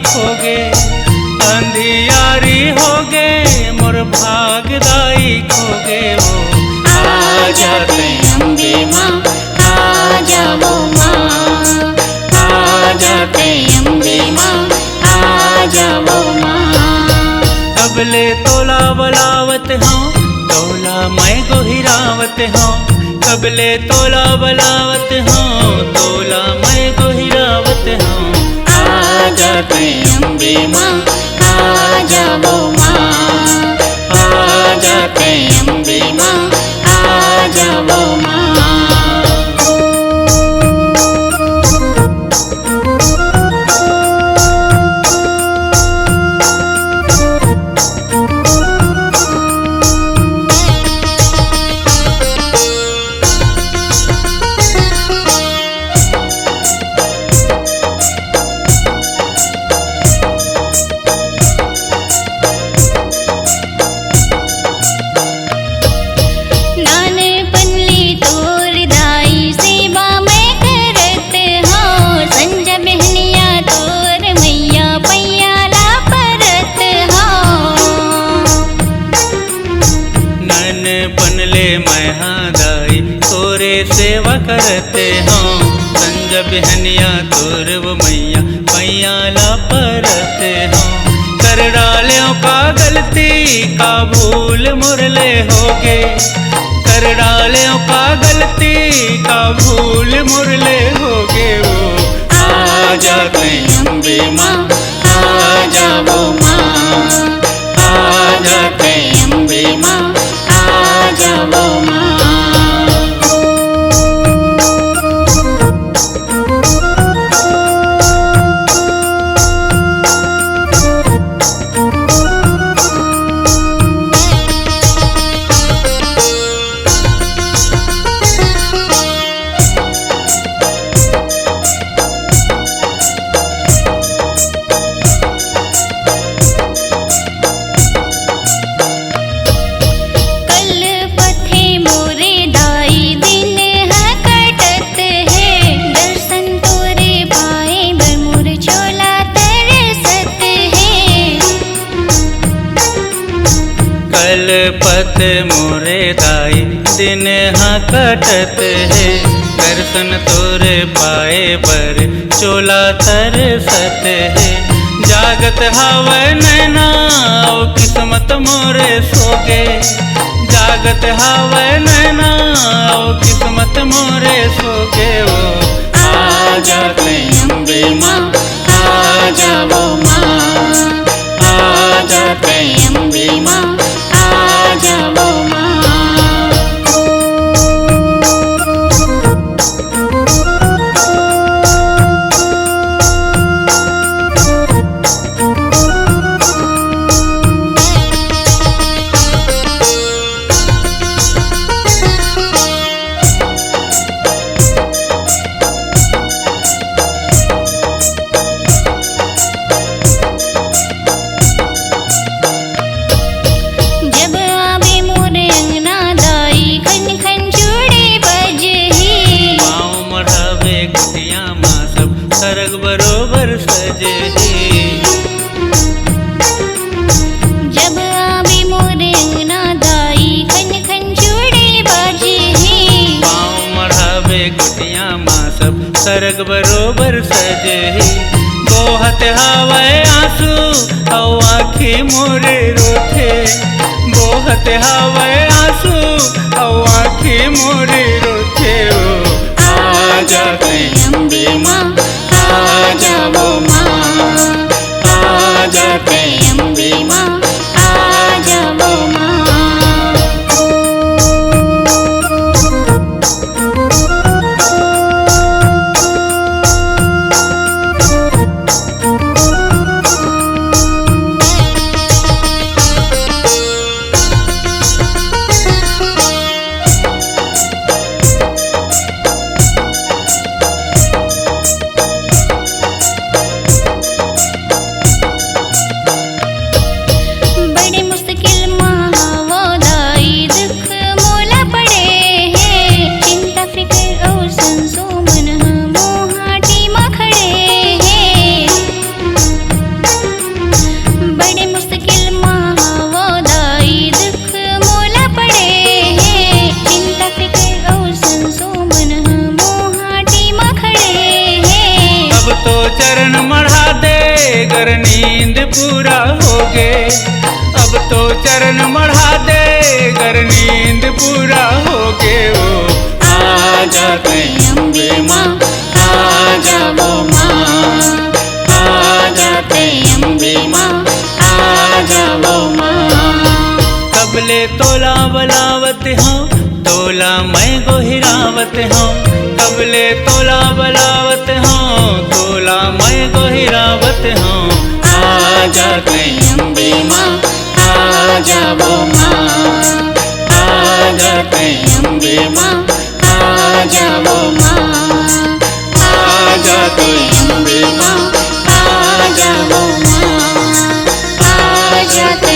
खोगे, अंधियारी होगे मोर भागदाई खोगे वो। आ जाते अम्बे माँ, आ जाओ माँ, आ जाते अम्बे माँ, आ जाओ माँ। कबले तोला बलावत हूँ, तोला मैं गोहिरावत हूँ। कबले तोला बलावत हूँ, तोला मैं गोहिरावत हूँ। आ जाते अम्बे माँ, आ जाओ माँ, आ जाते अम्बे माँ, आ जाओ माँ। दाई तोरे सेवा करते हों, संज बहनिया तोर वो मैया पैया ला परते हों। कर डालियों का गलती का भूल मुरले होगे, कर डालियों का गलती का भूल मुरले होगे वो। आ जाते अम्बे माँ, आ जाओ माँ, आ जाते अम्बे माँ, आ जाओ माँ। कलपत मोरे दाई दिन हाँ कटत है, दर्शन तोरे पाए बर चोला तरसत है। जागत हवै नैना ओ किस्मत मोरे सोगे, जागत हवै नैना ओ किस्मत मोरे सोगे वो। आ जाते अम्बे माँ, आ जाओ माँ, आ जाते अम्बे माँ, आ जाओ माँ। सरग बरोबर सजे ही, जब आवे मोरे अंगना दाई खन खन चूड़ी बाजे ही। पाँव मढ़ावे कुटिया माँ सब सरग बरोबर सजे ही। बोहत हवै आंसू औ आँखी मोरे रोथे, बोहत हवै आंसू औ आँखी मोरे रोथे ओ। आ जाते अम्बे माँ, आ जाओ माँ, आ जाते अम्बे माँ, आ जाओ माँ। पूरा होगे। अब तो चरण मढ़ा दे कर नींद पूरा होगे। ओ आ जाते अम्बे माँ, आ जाओ माँ, आ जाते अम्बे माँ, आ जाओ माँ। कबले तोला बलावत हूँ, तोला मैं गोहिरावत हूँ। कबले तोला बलावत हूँ, तोला मैं गोहिरावत हूँ। आ जाते अम्बे माँ, आ जाओ माँ, आ जाते अम्बे माँ, आ जाओ माँ, आ जाते अम्बे माँ, आ जाओ माँ, आ जाते